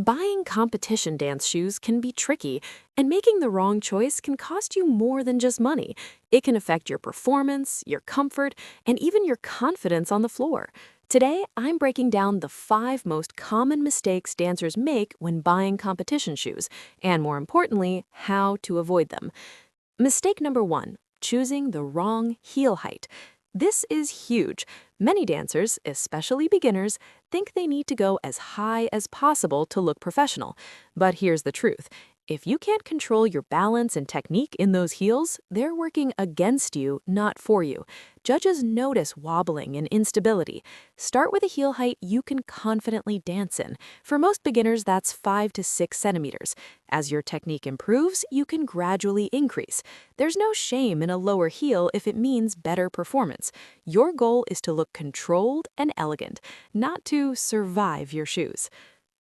Buying competition dance shoes can be tricky, and making the wrong choice can cost you more than just money. It can affect your performance, your comfort, and even your confidence on the floor. Today, I'm breaking down the 5 most common mistakes dancers make when buying competition shoes, and more importantly, how to avoid them. Mistake number 1, choosing the wrong heel height. This is huge. Many dancers, especially beginners, think they need to go as high as possible to look professional. But here's the truth. If you can't control your balance and technique in those heels, they're working against you, not for you. Judges notice wobbling and instability. Start with a heel height you can confidently dance in. For most beginners, that's 5 to 6 centimeters. As your technique improves, you can gradually increase. There's no shame in a lower heel if it means better performance. Your goal is to look controlled and elegant, not to survive your shoes.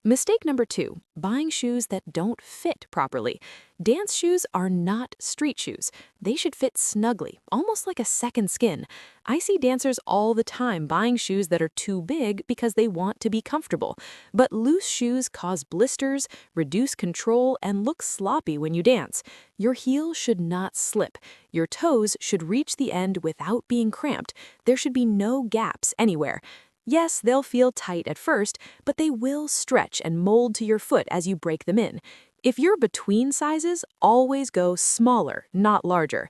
Mistake number 2, buying shoes that don't fit properly. Dance shoes are not street shoes. They should fit snugly, almost like a second skin. I see dancers all the time buying shoes that are too big because they want to be comfortable. But loose shoes cause blisters, reduce control, and look sloppy when you dance. Your heel should not slip. Your toes should reach the end without being cramped. There should be no gaps anywhere. Yes, they'll feel tight at first, but they will stretch and mold to your foot as you break them in. If you're between sizes, always go smaller, not larger.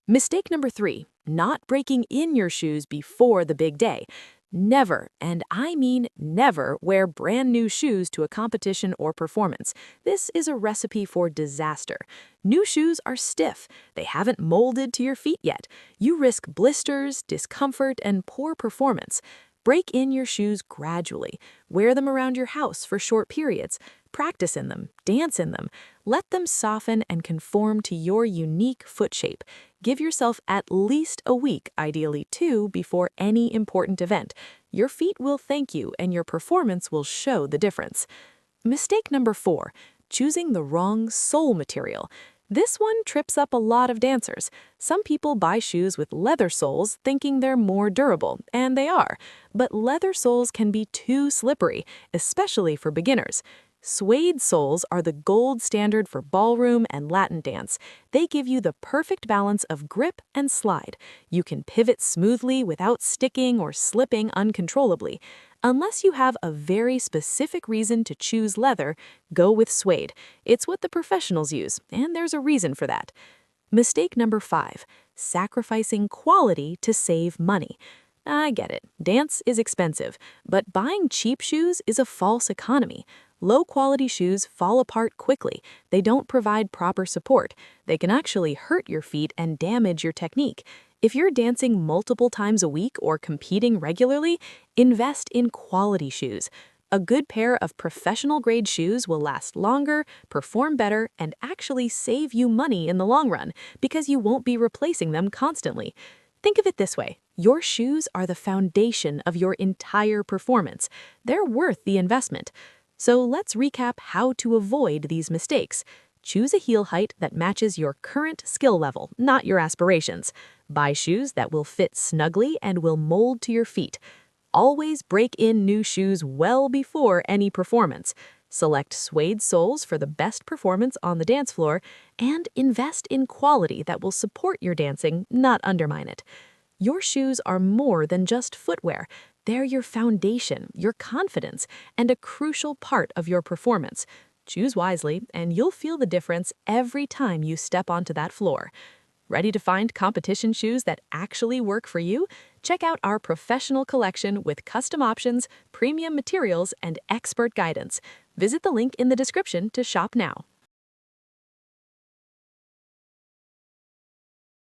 Mistake number 3, not breaking in your shoes before the big day. Never, and I mean never, wear brand new shoes to a competition or performance. This is a recipe for disaster. New shoes are stiff. They haven't molded to your feet yet. You risk blisters, discomfort, and poor performance. Break in your shoes gradually. Wear them around your house for short periods. Practice in them, dance in them. Let them soften and conform to your unique foot shape. Give yourself at least a week, ideally 2, before any important event. Your feet will thank you and your performance will show the difference. Mistake number 4, choosing the wrong sole material. This one trips up a lot of dancers. Some people buy shoes with leather soles thinking they're more durable, and they are. But leather soles can be too slippery, especially for beginners. Suede soles are the gold standard for ballroom and Latin dance. They give you the perfect balance of grip and slide. You can pivot smoothly without sticking or slipping uncontrollably. Unless you have a very specific reason to choose leather, go with suede. It's what the professionals use, and there's a reason for that. Mistake number 5, sacrificing quality to save money. I get it, dance is expensive, but buying cheap shoes is a false economy. Low-quality shoes fall apart quickly. They don't provide proper support. They can actually hurt your feet and damage your technique. If you're dancing multiple times a week or competing regularly, invest in quality shoes. A good pair of professional-grade shoes will last longer, perform better, and actually save you money in the long run because you won't be replacing them constantly. Think of it this way. Your shoes are the foundation of your entire performance. They're worth the investment. So let's recap how to avoid these mistakes. Choose a heel height that matches your current skill level, not your aspirations. Buy shoes that will fit snugly and will mold to your feet. Always break in new shoes well before any performance. Select suede soles for the best performance on the dance floor, and invest in quality that will support your dancing, not undermine it. Your shoes are more than just footwear. They're your foundation, your confidence, and a crucial part of your performance. Choose wisely, and you'll feel the difference every time you step onto that floor. Ready to find competition shoes that actually work for you? Check out our professional collection with custom options, premium materials, and expert guidance. Visit the link in the description to shop now.